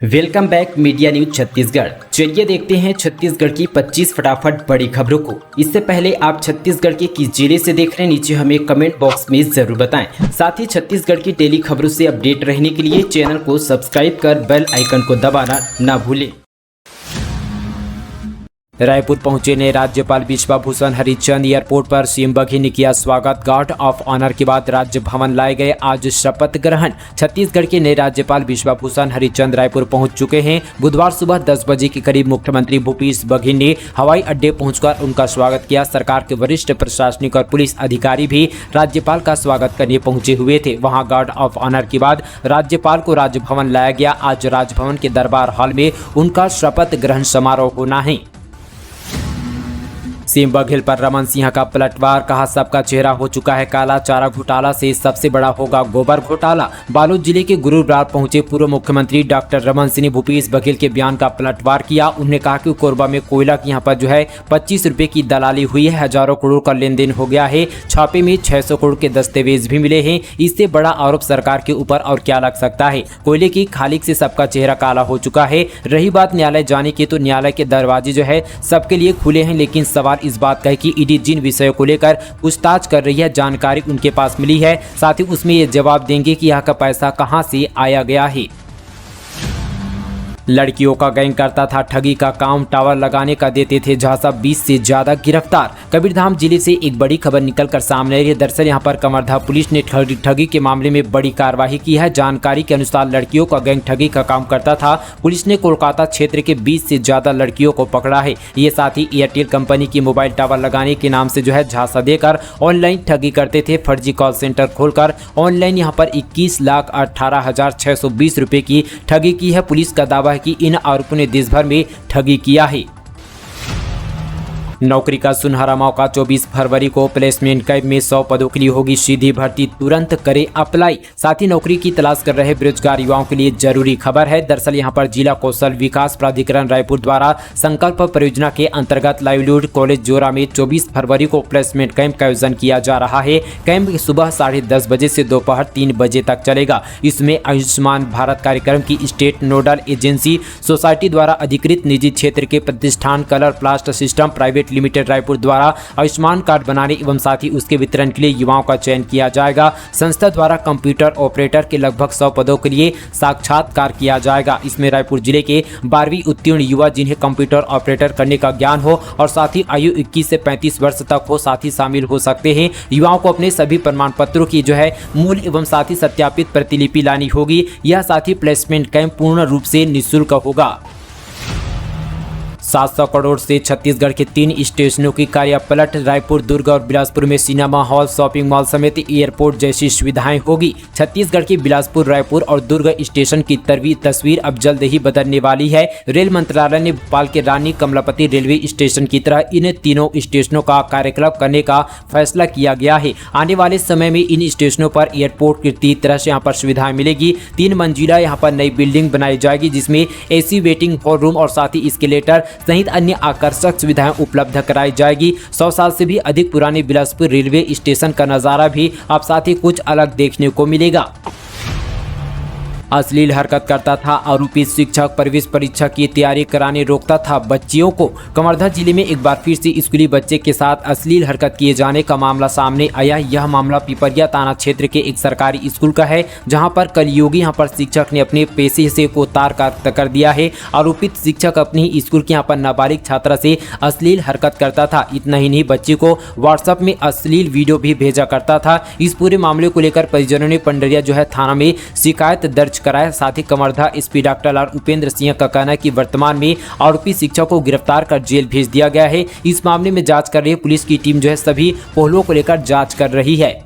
Welcome back media news Chhattisgarh. चलिए देखते हैं छत्तीसगढ़ की 25 फटाफट बड़ी खबरों को। इससे पहले आप छत्तीसगढ़ के किस जिले से देख रहे हैं, नीचे हमें कमेंट बॉक्स में जरूर बताएं। साथ ही छत्तीसगढ़ की डेली खबरों से अपडेट रहने के लिए चैनल को सब्सक्राइब कर बेल आइकन को दबाना ना भूलें। रायपुर पहुंचे नए राज्यपाल विश्वभूषण हरिचंद। एयरपोर्ट पर सीएम बघेल ने किया स्वागत। गार्ड ऑफ ऑनर के बाद राज्य भवन लाए गए आज शपथ ग्रहण। छत्तीसगढ़ के नए राज्यपाल विश्वभूषण हरिचंद रायपुर पहुंच चुके हैं। बुधवार सुबह 10 बजे के करीब मुख्यमंत्री भूपेश बघेल ने हवाई अड्डे पहुंचकर उनका स्वागत किया। सरकार के वरिष्ठ प्रशासनिक और पुलिस अधिकारी भी राज्यपाल का स्वागत करने पहुंचे हुए थे। वहां गार्ड ऑफ ऑनर के बाद राज्यपाल को राजभवन लाया गया। आज राजभवन के दरबार हॉल में उनका शपथ ग्रहण समारोह होना है। सीएम बघेल पर रमन सिंह का पलटवार। कहा सबका चेहरा हो चुका है काला, चारा घोटाला से सबसे बड़ा होगा गोबर घोटाला। बालोद जिले के गुरुद्वार पहुंचे पूर्व मुख्यमंत्री डॉक्टर रमन सिंह ने भूपेश बघेल के बयान का पलटवार किया। उन्होंने कहा कि कोरबा में कोयला की यहाँ पर 25 रुपए की दलाली हुई है। हजारों करोड़ का लेन देन हो गया है। छापे में 600 करोड़ के दस्तावेज भी मिले हैं। इससे बड़ा आरोप सरकार के ऊपर और क्या लग सकता है। कोयले की खालिक से सबका चेहरा काला हो चुका है। रही बात न्यायालय जाने की, तो न्यायालय के दरवाजे सबके लिए खुले हैं, लेकिन सवाल इस बात का है कि ईडी जिन विषयों को लेकर पूछताछ कर रही है, जानकारी उनके पास मिली है, साथ ही उसमें ये जवाब देंगे कि यहाँ का पैसा कहां से आया गया है। लड़कियों का गैंग करता था ठगी का काम, टावर लगाने का देते थे झांसा, 20 से ज्यादा गिरफ्तार। कबीरधाम जिले से एक बड़ी खबर निकलकर सामने आई है। दरअसल यहां पर कमरधा पुलिस ने ठगी के मामले में बड़ी कार्रवाई की है। जानकारी के अनुसार लड़कियों का गैंग ठगी का काम करता था। पुलिस ने कोलकाता क्षेत्र के 20 से ज्यादा लड़कियों को पकड़ा है। ये साथ ही एयरटेल कंपनी की मोबाइल टावर लगाने के नाम से झांसा देकर ऑनलाइन ठगी करते थे। फर्जी कॉल सेंटर खोलकर ऑनलाइन यहाँ पर 21,18,620 रुपए की ठगी की है। पुलिस का दावा कि इन आरोपों ने देश भर में ठगी किया है। नौकरी का सुनहरा मौका। 24 फरवरी को प्लेसमेंट कैंप में 100 पदों के लिए होगी सीधी भर्ती, तुरंत करें अप्लाई। साथ ही नौकरी की तलाश कर रहे बेरोजगार युवाओं के लिए जरूरी खबर है। दरअसल यहां पर जिला कौशल विकास प्राधिकरण रायपुर द्वारा संकल्प परियोजना के अंतर्गत लाइवलीहुड कॉलेज जोरा में 24 फरवरी को प्लेसमेंट कैंप का आयोजन किया जा रहा है। कैंप सुबह 10:30 बजे से दोपहर 3 बजे तक चलेगा। इसमें आयुष्मान भारत कार्यक्रम की स्टेट नोडल एजेंसी सोसाइटी द्वारा अधिकृत निजी क्षेत्र के प्रतिष्ठान colour प्लास्ट system private limited Raipur द्वारा आयुष्मान कार्ड बनाने एवं साथ ही उसके वितरण के लिए युवाओं का चयन किया जाएगा। संस्था द्वारा कंप्यूटर ऑपरेटर के लगभग 100 पदों के लिए साक्षात्कार किया जाएगा। इसमें रायपुर जिले के 12वीं उत्तीर्ण युवा जिन्हें कंप्यूटर ऑपरेटर करने का ज्ञान हो और साथ ही आयु 21 से 35 वर्ष तक हो, साथ ही शामिल हो सकते हैं। युवाओं को अपने सभी प्रमाण पत्रों की मूल एवं साथ ही सत्यापित प्रतिलिपि लानी होगी। यह साथ ही प्लेसमेंट कैंप पूर्ण रूप से निःशुल्क होगा। 700 करोड़ से छत्तीसगढ़ के 3 स्टेशनों की कार्य पलट। रायपुर, दुर्ग और बिलासपुर में सिनेमा हॉल, शॉपिंग मॉल समेत एयरपोर्ट जैसी सुविधाएं होगी। छत्तीसगढ़ के बिलासपुर, रायपुर और दुर्ग स्टेशन की तस्वीर अब जल्द ही बदलने वाली है। रेल मंत्रालय ने भोपाल के रानी कमलापति रेलवे स्टेशन की तरह इन तीनों स्टेशनों का कार्यकलाप करने का फैसला किया गया है। आने वाले समय में इन स्टेशनों पर एयरपोर्ट की तरह से यहाँ पर सुविधाएं मिलेगी। 3 मंजिला यहाँ पर नई बिल्डिंग बनाई जाएगी, जिसमें AC वेटिंग हॉल रूम और साथ ही स्केलेटर सहित अन्य आकर्षक सुविधाएं उपलब्ध कराई जाएगी। 100 साल से भी अधिक पुराने बिलासपुर रेलवे स्टेशन का नजारा भी अब साथ ही कुछ अलग देखने को मिलेगा। अश्लील हरकत करता था आरोपी शिक्षक, प्रवेश परीक्षा की तैयारी कराने रोकता था बच्चियों को। कवर्धा जिले में एक बार फिर से स्कूली बच्चे के साथ अश्लील हरकत किए जाने का मामला सामने आया। यह मामला पिपरिया थाना क्षेत्र के एक सरकारी स्कूल का है, जहां पर कलयुगी यहाँ पर शिक्षक ने अपने पेशे से को तार कर दिया है। आरोपित शिक्षक अपनी स्कूल के यहाँ पर नाबालिग छात्रा से अश्लील हरकत करता था। इतना ही नहीं, बच्ची को व्हाट्सएप में अश्लील वीडियो भी भेजा करता था। इस पूरे मामले को लेकर परिजनों ने पंडरिया थाना में शिकायत दर्ज कराया। साथ ही Kawardha SP doctor R Upendra Singh का कहना है कि वर्तमान में आरोपी शिक्षक को गिरफ्तार कर जेल भेज दिया गया है। इस मामले में जांच कर रही पुलिस की टीम सभी पहलुओं को लेकर जांच कर रही है।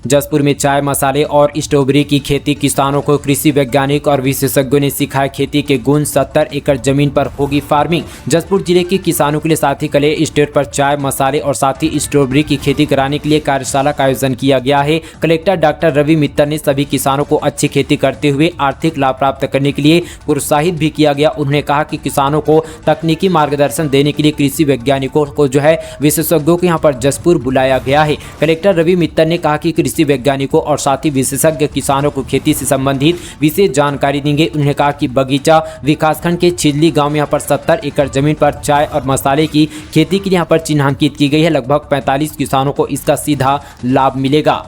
जसपुर में चाय, मसाले और स्ट्रॉबेरी की खेती। किसानों को कृषि वैज्ञानिक और विशेषज्ञों ने सिखाया खेती के गुण। 70 एकड़ जमीन पर होगी फार्मिंग। जसपुर जिले के किसानों के लिए साथ ही कले स्टेट पर चाय, मसाले और साथ ही स्ट्रॉबेरी की खेती कराने के लिए कार्यशाला का आयोजन किया गया है। कलेक्टर डॉक्टर रवि मित्तल ने सभी किसानों को अच्छी खेती करते हुए आर्थिक लाभ प्राप्त करने के लिए प्रोत्साहित भी किया गया। उन्होंने कहा कि किसानों को तकनीकी मार्गदर्शन देने के लिए कृषि वैज्ञानिकों को विशेषज्ञों को यहाँ पर जसपुर बुलाया गया है। कलेक्टर रवि मित्तल ने कहा कि कृषि वैज्ञानिकों और साथ ही विशेषज्ञ किसानों को खेती से संबंधित विशेष जानकारी देंगे। उन्होंने कहा कि बगीचा विकासखंड के छिजली गांव में यहाँ पर 70 एकड़ जमीन पर चाय और मसाले की खेती के लिए यहाँ पर चिन्हांकित की गई है। लगभग 45 किसानों को इसका सीधा लाभ मिलेगा।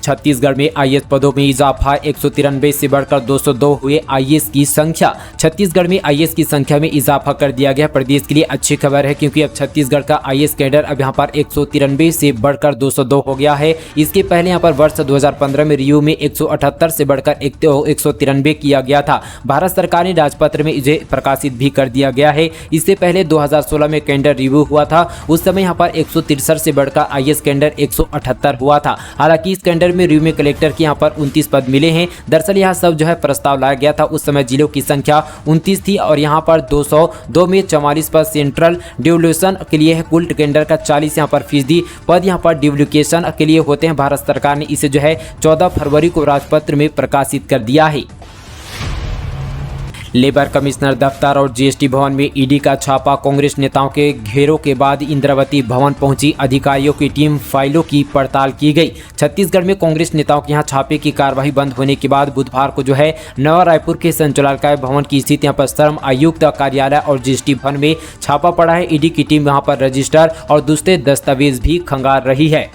छत्तीसगढ़ में आईएएस पदों में इजाफा, 193 से बढ़कर 202 हुए आईएएस की संख्या। छत्तीसगढ़ में आईएएस की संख्या में इजाफा कर दिया गया। प्रदेश के लिए अच्छी खबर है क्योंकि अब छत्तीसगढ़ का आईएएस कैडर अब यहाँ पर 193 से बढ़कर 202 हो गया है। इसके पहले यहाँ पर वर्ष 2015 में रिव्यू में 178 से बढ़कर 193 किया गया था। भारत सरकार ने राजपत्र में इसे प्रकाशित भी कर दिया गया है। इससे पहले 2016 में कैडर रिव्यू हुआ था, उस समय यहाँ पर 163 से बढ़कर आईएएस कैडर 178 हुआ था। हालांकि इस कैडर में रिव्यू में कलेक्टर के यहाँ पर 29 पद मिले हैं। दरअसल यहाँ सब जो है प्रस्ताव लाया गया था, उस समय जिलों की संख्या 29 थी और यहाँ पर 202 में 44 पद सेंट्रल डिवोल्यूशन के लिए है। कुल कैडर का 40 यहाँ पर फीसदी पद यहाँ पर डिवोल्यूशन के लिए होते हैं। भारत सरकार ने इसे जो है 14 फरवरी को राजपत्र में प्रकाशित कर दिया है। लेबर कमिश्नर दफ्तर और जीएसटी भवन में ईडी का छापा। कांग्रेस नेताओं के घेरों के बाद इंद्रावती भवन पहुंची अधिकारियों की टीम, फाइलों की पड़ताल की गई। छत्तीसगढ़ में कांग्रेस नेताओं के यहां छापे की कार्रवाई बंद होने के बाद बुधवार को जो है नवा रायपुर के संचालकालय भवन की स्थित यहां पर श्रम आयुक्त कार्यालय और जीएसटी भवन में छापा पड़ा है। ईडी की टीम यहां पर रजिस्टर और दूसरे दस्तावेज भी खंगाल रही है।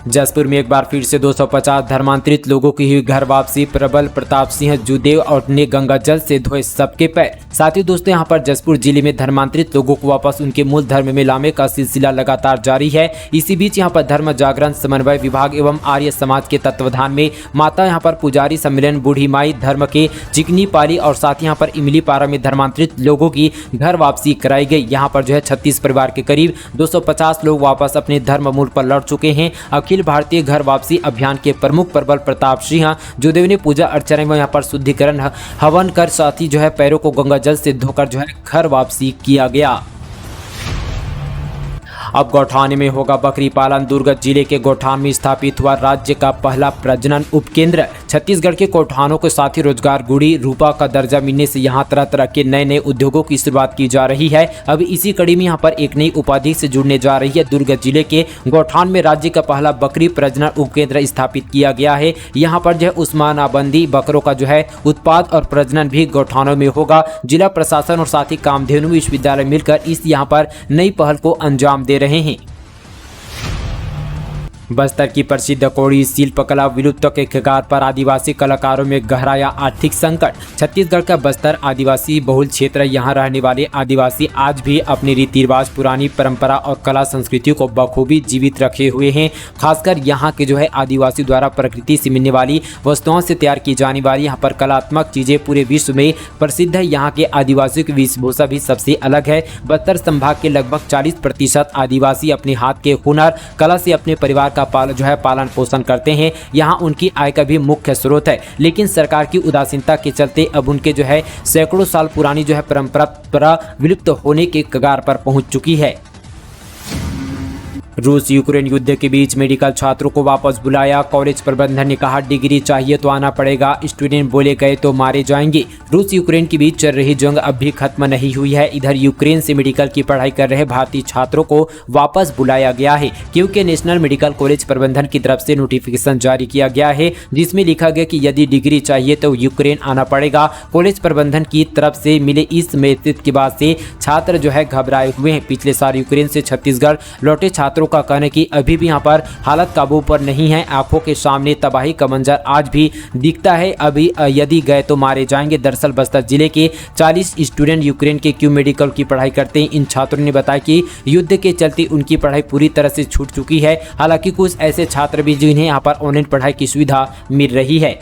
जसपुर में एक बार फिर से 250 धर्मांतरित लोगों की हुई घर वापसी। प्रबल प्रताप सिंह जुदेव और ने गंगा जल से धोए सबके पैर। साथ ही दोस्तों यहाँ पर जसपुर जिले में धर्मांतरित लोगों को वापस उनके मूल धर्म में लाने का सिलसिला लगातार जारी है। इसी बीच यहाँ पर धर्म जागरण समन्वय विभाग एवं आर्य समाज के तत्वाधान में माता यहाँ पर पुजारी सम्मेलन, बूढ़ी माई धर्म के चिकनी पाली और साथ ही यहाँ पर इमली पारा में धर्मांतरित लोगों की घर वापसी कराई गई। यहाँ पर जो है 36 परिवार के करीब 250 लोग वापस अपने धर्म मूल पर लौट चुके हैं। अखिल भारतीय घर वापसी अभियान के प्रमुख प्रबल प्रताप सिंह जुदेव ने पूजा अर्चना में यहाँ पर शुद्धिकरण हवन कर साथ ही जो है पैरों को गंगा जल से धोकर जो है घर वापसी किया गया। अब गौठान में होगा बकरी पालन। दुर्ग जिले के गौठान में स्थापित हुआ राज्य का पहला प्रजनन उपकेंद्र। छत्तीसगढ़ के गौठानों के साथ ही रोजगार गुड़ी रूपा का दर्जा मिलने से यहाँ तरह तरह के नए नए उद्योगों की शुरुआत की जा रही है। अब इसी कड़ी में यहाँ पर एक नई उपाधि से जुड़ने जा रही है। दुर्ग जिले के गौठान में राज्य का पहला बकरी प्रजनन उपकेंद्र स्थापित किया गया है। यहाँ पर जो है उस्मानाबंदी बकरों का जो है उत्पाद और प्रजनन भी गौठानों में होगा। जिला प्रशासन और साथ ही कामधेनु विश्वविद्यालय मिलकर इस यहाँ पर नई पहल को अंजाम दे रहे हैं। बस्तर की प्रसिद्ध कोड़ी शिल्पकला विलुप्त के कगार पर। आदिवासी कलाकारों में गहराया आर्थिक संकट। छत्तीसगढ़ का बस्तर आदिवासी बहुल क्षेत्र। यहाँ रहने वाले आदिवासी आज भी अपने रीति रिवाज, पुरानी परंपरा और कला संस्कृति को बखूबी जीवित रखे हुए हैं। खासकर यहाँ के जो है आदिवासी द्वारा प्रकृति से मिलने वाली वस्तुओं से तैयार की जाने वाली यहाँ पर कलात्मक चीजें पूरे विश्व में प्रसिद्ध है। यहाँ के आदिवासियों की वेशभूषा भी सबसे अलग है। बस्तर संभाग के लगभग 40% आदिवासी अपने हाथ के हुनर कला से अपने परिवार का पालन पोषण करते हैं। यहाँ उनकी आय का भी मुख्य स्रोत है, लेकिन सरकार की उदासीनता के चलते अब उनके जो है सैकड़ों साल पुरानी जो है परंपरा विलुप्त होने के कगार पर पहुंच चुकी है। रूस यूक्रेन युद्ध के बीच मेडिकल छात्रों को वापस बुलाया। कॉलेज प्रबंधन ने कहा डिग्री चाहिए तो आना पड़ेगा, स्टूडेंट बोले गए तो मारे जाएंगे। रूस यूक्रेन के बीच चल रही जंग अब भी खत्म नहीं हुई है। इधर यूक्रेन से मेडिकल की पढ़ाई कर रहे भारतीय छात्रों को वापस बुलाया गया है, क्योंकि नेशनल मेडिकल कॉलेज प्रबंधन की तरफ से नोटिफिकेशन जारी किया गया है, जिसमें लिखा गया कि यदि डिग्री चाहिए तो यूक्रेन आना पड़ेगा। कॉलेज प्रबंधन की तरफ से मिले इस मैसेज के बाद से छात्र जो है घबराए हुए हैं। पिछले साल यूक्रेन से छत्तीसगढ़ लौटे छात्रों का कहना है कि अभी भी यहाँ पर हालत काबू पर नहीं है। आंखों के सामने तबाही का मंजर आज भी दिखता है। अभी यदि गए तो मारे जाएंगे। दरअसल बस्तर जिले के 40 स्टूडेंट यूक्रेन के क्यू मेडिकल की पढ़ाई करते हैं। इन छात्रों ने बताया कि युद्ध के चलते उनकी पढ़ाई पूरी तरह से छूट चुकी है। हालांकि कुछ ऐसे छात्र भी जिन्हें यहाँ पर ऑनलाइन पढ़ाई की सुविधा मिल रही है।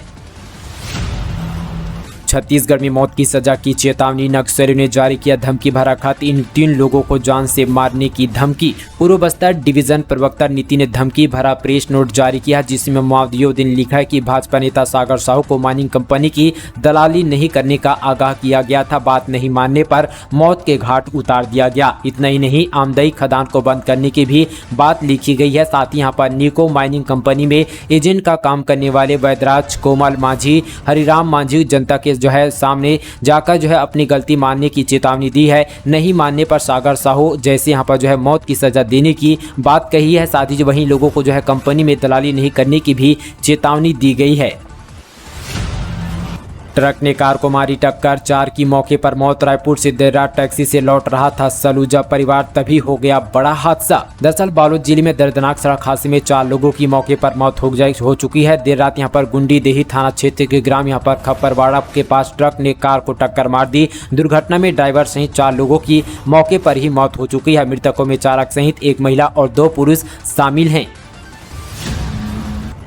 छत्तीसगढ़ में मौत की सजा की चेतावनी। नक्सलियों ने जारी किया धमकी भरा खत। इन 3 लोगों को जान से मारने की धमकी। पूर्व बस्तर डिवीजन प्रवक्ता नीति ने धमकी भरा प्रेस नोट जारी किया, जिसमें माओवादियों ने लिखा है कि भाजपा नेता सागर साहू को माइनिंग कंपनी की दलाली नहीं करने का आगाह किया गया था। बात नहीं मानने पर मौत के घाट उतार दिया गया। इतना ही नहीं, आमदई खदान को बंद करने की भी बात लिखी गई है। साथ ही यहाँ पर निको माइनिंग कंपनी में एजेंट का काम करने वाले वैदराज, कोमल माझी, हरिराम माझी जनता के जो है सामने जाकर जो है अपनी गलती मानने की चेतावनी दी है। नहीं मानने पर सागर साहू जैसे यहाँ पर जो है मौत की सजा देने की बात कही है। साथ ही वहीं लोगों को जो है कंपनी में दलाली नहीं करने की भी चेतावनी दी गई है। ट्रक ने कार को मारी टक्कर, 4 की मौके पर मौत। रायपुर से देर रात टैक्सी से लौट रहा था सलूजा परिवार, तभी हो गया बड़ा हादसा। दरअसल बालोद जिले में दर्दनाक सड़क हादसे में 4 लोगों की मौके पर मौत हो चुकी है। देर रात यहां पर गुंडी देही थाना क्षेत्र के ग्राम यहां पर खप्परवाड़ा के पास ट्रक ने कार को टक्कर मार दी। दुर्घटना में ड्राइवर सहित 4 लोगों की मौके पर ही मौत हो चुकी है। मृतकों में चालक सहित 1 महिला और 2 पुरुष शामिल हैं।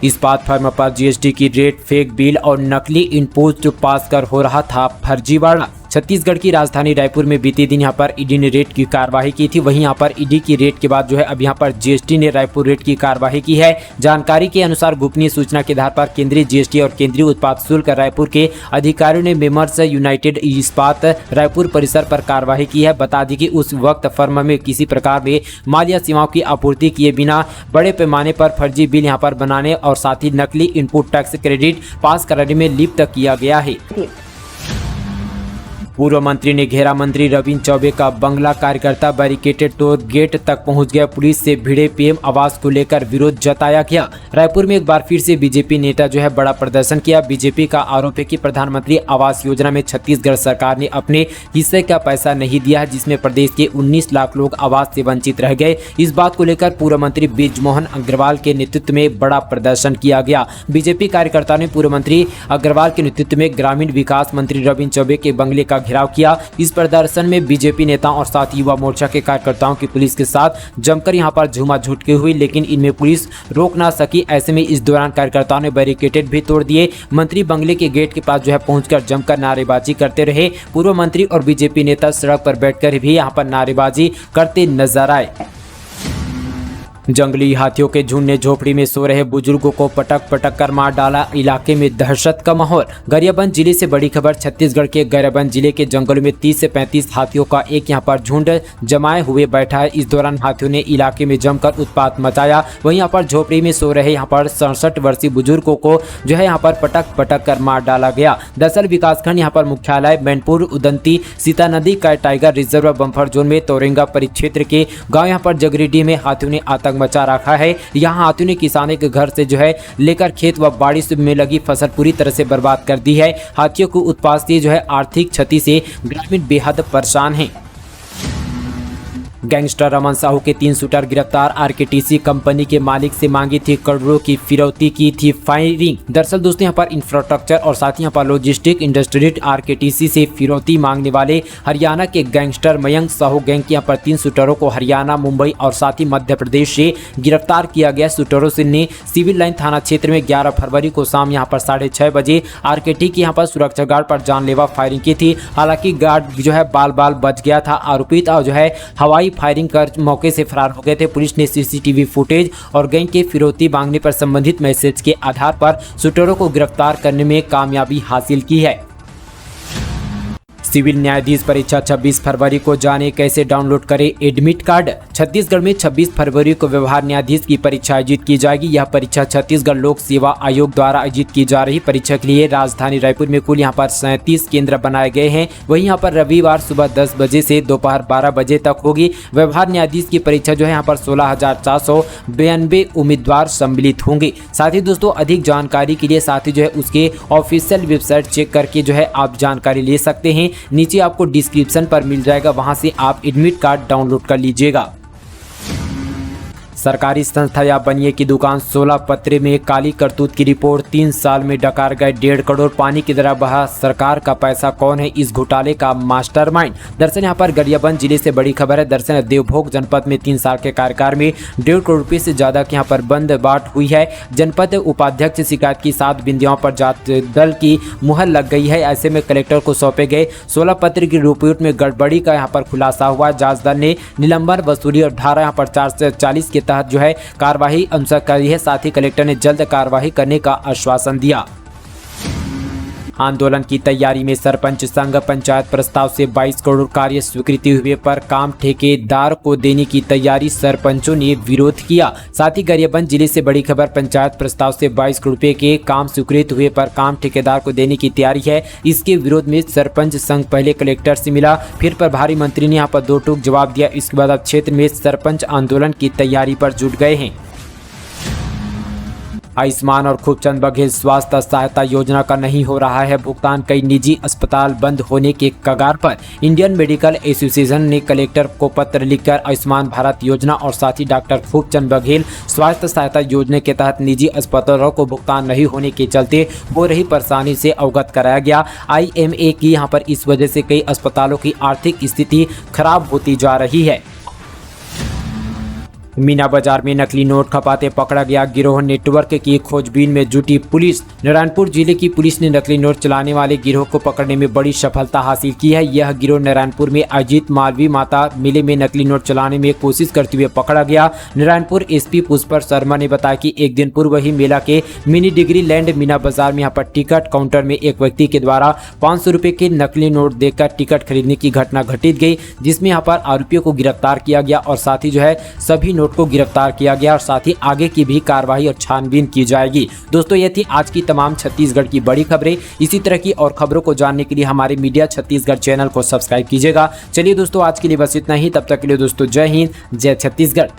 इस्पात फर्म पर जीएसटी की रेट, फेक बिल और नकली इनपुट पास कर हो रहा था फर्जीवाड़ा। छत्तीसगढ़ की राजधानी रायपुर में बीते दिन यहां पर ईडी ने रेट की कार्रवाई की थी। वहीं यहां पर ईडी की रेट के बाद जो है अब यहां पर जीएसटी ने रायपुर रेट की कार्रवाई की है। जानकारी के अनुसार गोपनीय सूचना के आधार पर केंद्रीय जीएसटी और केंद्रीय उत्पाद शुल्क रायपुर के अधिकारियों ने मेमर्स यूनाइटेड इस्पात रायपुर परिसर पर कार्रवाई की है। बता दी कि उस वक्त फर्म में किसी प्रकार में माल या सेवाओं की आपूर्ति किए बिना बड़े पैमाने पर फर्जी बिल यहां पर बनाने और साथ ही नकली इनपुट टैक्स क्रेडिट पास कराने में लिप्त किया गया है। पूर्व मंत्री ने घेरा मंत्री रविंद्र चौबे का बंगला, कार्यकर्ता बैरिकेटेड तोड़ गेट तक पहुंच गया। पुलिस से भिड़े, पीएम आवास को लेकर विरोध जताया गया। रायपुर में एक बार फिर से बीजेपी नेता जो है बड़ा प्रदर्शन किया। बीजेपी का आरोप है कि प्रधानमंत्री आवास योजना में छत्तीसगढ़ सरकार ने अपने हिस्से का पैसा नहीं दिया है, जिसमें प्रदेश के 19 लाख लोग आवास से वंचित रह गए। इस बात को लेकर पूर्व मंत्री बृजमोहन अग्रवाल के नेतृत्व में बड़ा प्रदर्शन किया गया। बीजेपी कार्यकर्ताओं ने पूर्व मंत्री अग्रवाल के नेतृत्व में ग्रामीण विकास मंत्री रविंद्र चौबे के बंगले का घेराव किया। इस प्रदर्शन में बीजेपी नेताओं और साथ युवा मोर्चा के कार्यकर्ताओं की पुलिस के साथ जमकर यहां पर झूमाझूटकी हुई, लेकिन इनमें पुलिस रोक ना सकी। ऐसे में इस दौरान कार्यकर्ताओं ने बैरिकेटेड भी तोड़ दिए। मंत्री बंगले के गेट के पास जो है पहुंचकर जमकर नारेबाजी करते रहे। पूर्व मंत्री और बीजेपी नेता सड़क पर बैठकर भी यहां पर नारेबाजी करते नजर आए। जंगली हाथियों के झुंड ने झोपड़ी में सो रहे बुजुर्गों को पटक पटक कर मार डाला। इलाके में दहशत का माहौल। गरियाबंद जिले से बड़ी खबर। छत्तीसगढ़ के गरियाबंद जिले के जंगलों में 30 से 35 हाथियों का एक यहां पर झुंड जमाए हुए बैठा है। इस दौरान हाथियों ने इलाके में जमकर उत्पात मचाया। वहीं यहां पर झोपड़ी में सो रहे यहां पर 67 वर्षीय बुजुर्गों को जो है यहां पर पटक पटक कर मार डाला गया। दरअसल विकासखंड यहां पर मुख्यालय मैनपुर उदंती सीता नदी का टाइगर रिजर्व बम्फर जोन में तोरेंगा परिक्षेत्र के गाँव यहां पर जगरीडीह में हाथियों ने आतंक मचा रखा है। यहाँ हाथियों ने किसानों के घर से जो है लेकर खेत व बाड़ी में लगी फसल पूरी तरह से बर्बाद कर दी है। हाथियों को उत्पात से जो है आर्थिक क्षति से ग्रामीण बेहद परेशान हैं। गैंगस्टर रमन साहू के 3 शूटर गिरफ्तार। आरकेटीसी कंपनी के मालिक से मांगी थी करोड़ों की फिरौती, की थी फायरिंग। दरअसल दोस्तों यहाँ पर इंफ्रास्ट्रक्चर और साथ ही यहाँ पर लॉजिस्टिक इंडस्ट्री आरकेटीसी से फिरौती मांगने वाले हरियाणा के गैंगस्टर मयंक साहू गैंग के यहाँ पर 3 शूटरों को हरियाणा, मुंबई और साथ ही मध्य प्रदेश से गिरफ्तार किया गया। शूटरों से ने सिविल लाइन थाना क्षेत्र में 11 फरवरी को शाम यहाँ पर 6:30 बजे आरकेटी के यहाँ पर सुरक्षा गार्ड पर जानलेवा फायरिंग की थी। हालांकि गार्ड जो है बाल बाल बच गया था। आरोपित जो है हवाई फायरिंग कर मौके से फरार हो गए थे। पुलिस ने सीसीटीवी फुटेज और गैंग के फिरौती मांगने पर संबंधित मैसेज के आधार पर शूटरों को गिरफ्तार करने में कामयाबी हासिल की है। सिविल न्यायाधीश परीक्षा 26 फरवरी को जाने कैसे डाउनलोड करें एडमिट कार्ड। छत्तीसगढ़ में 26 फरवरी को व्यवहार न्यायाधीश की परीक्षा आयोजित की जाएगी। यह परीक्षा छत्तीसगढ़ लोक सेवा आयोग द्वारा आयोजित की जा रही परीक्षा के लिए राजधानी रायपुर में कुल यहाँ पर 37 केंद्र बनाए गए हैं। वहीं यहाँ पर रविवार सुबह 10 बजे से दोपहर 12 बजे तक होगी। व्यवहार न्यायाधीश की परीक्षा जो है यहाँ पर 16,492 उम्मीदवार सम्मिलित होंगे। साथ ही दोस्तों अधिक जानकारी के लिए साथ ही जो है उसके ऑफिशियल वेबसाइट चेक करके जो है आप जानकारी ले सकते हैं। नीचे आपको डिस्क्रिप्शन पर मिल जाएगा, वहां से आप एडमिट कार्ड डाउनलोड कर लीजिएगा। सरकारी संस्था या बनिए की दुकान 16 पत्र में काली करतूत की रिपोर्ट। 3 साल में डकार गए 1.5 करोड़। पानी की तरह बहा सरकार का पैसा, कौन है इस घोटाले का मास्टरमाइंड। दरअसल यहाँ पर गरियाबंद जिले से बड़ी खबर है। दरअसल देवभोग जनपद में 3 साल के कार्यकाल में 1.5 करोड़ रुपये से ज्यादा की यहाँ पर बंद बाट हुई है। जनपद उपाध्यक्ष शिकायत की 7 बिंदुओं पर जांच दल की मुहर लग गई है। ऐसे में कलेक्टर को सौंपे गए 16 पत्र की रिपोर्ट में गड़बड़ी का यहाँ पर खुलासा हुआ। जांच दल ने निलंबन, वसूली और धारा यहाँ पर 440 के तहत जो है कार्यवाही अनुसार करी है। साथ ही कलेक्टर ने जल्द कार्यवाही करने का आश्वासन दिया। आंदोलन की तैयारी में सरपंच संघ पंचायत प्रस्ताव से 22 करोड़ कार्य स्वीकृति हुए पर काम ठेकेदार को देने की तैयारी, सरपंचों ने विरोध किया। साथ ही गरियाबंद जिले से बड़ी खबर, पंचायत प्रस्ताव से 22 करोड़ रुपए के काम स्वीकृत हुए पर काम ठेकेदार को देने की तैयारी है। इसके विरोध में सरपंच संघ पहले कलेक्टर से मिला, फिर प्रभारी मंत्री ने यहाँ पर दो टूक जवाब दिया। इसके बाद अब क्षेत्र में सरपंच आंदोलन की तैयारी पर जुट गए हैं। आयुष्मान और खूबचंद बघेल स्वास्थ्य सहायता योजना का नहीं हो रहा है भुगतान, कई निजी अस्पताल बंद होने के कगार पर। इंडियन मेडिकल एसोसिएशन ने कलेक्टर को पत्र लिखकर आयुष्मान भारत योजना और साथ ही डॉक्टर खूबचंद बघेल स्वास्थ्य सहायता योजना के तहत निजी अस्पतालों को भुगतान नहीं होने के चलते हो रही परेशानी से अवगत कराया गया। IMA की यहाँ पर इस वजह से कई अस्पतालों की आर्थिक स्थिति खराब होती जा रही है। मीना बाजार में नकली नोट खपाते पकड़ा गया गिरोह, नेटवर्क की खोजबीन में जुटी पुलिस। नारायणपुर जिले की पुलिस ने नकली नोट चलाने वाले गिरोह को पकड़ने में बड़ी सफलता हासिल की है। यह गिरोह नारायणपुर में आयोजित मालवी माता मेले में नकली नोट चलाने में कोशिश करते हुए पकड़ा गया। नारायणपुर SP पुष्पर शर्मा ने बताया कि एक दिन पूर्व ही मेला के मिनी डिग्री लैंड मीना बाजार में यहाँ पर टिकट काउंटर में एक व्यक्ति के द्वारा 500 रुपए के नकली नोट देकर टिकट खरीदने की घटना घटित गई, जिसमें यहाँ पर आरोपियों को गिरफ्तार किया गया और साथ ही जो है सभी नोट को गिरफ्तार किया गया और साथ ही आगे की भी कार्रवाई और छानबीन की जाएगी। दोस्तों, ये थी आज की तमाम छत्तीसगढ़ की बड़ी खबरें। इसी तरह की और खबरों को जानने के लिए हमारे मीडिया छत्तीसगढ़ चैनल को सब्सक्राइब कीजिएगा। चलिए दोस्तों, आज के लिए बस इतना ही। तब तक के लिए दोस्तों, जय हिंद, जय छत्तीसगढ़।